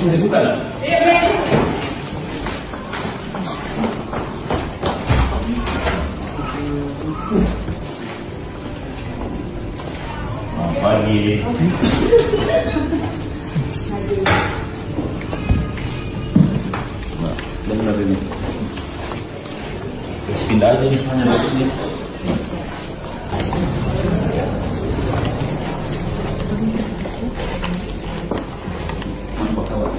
bisa dibuka lah. Pagi. Nah, benar ini. Terus pindah aja nih, hanya masuk nih. Apa kawan?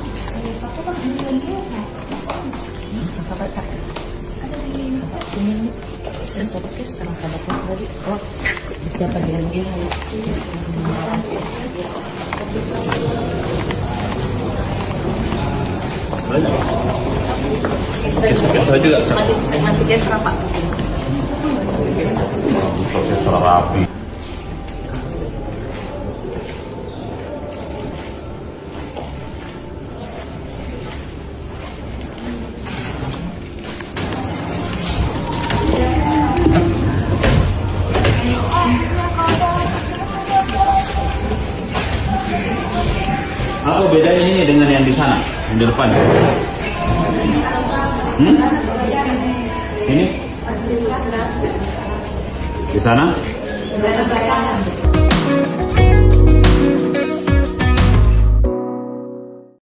Siapa dia lagi? Banyak. Kesel juga. Masih kesel Pak. Proses rapi. Apa bedanya ini dengan yang di sana, yang di depan? Ini di sana?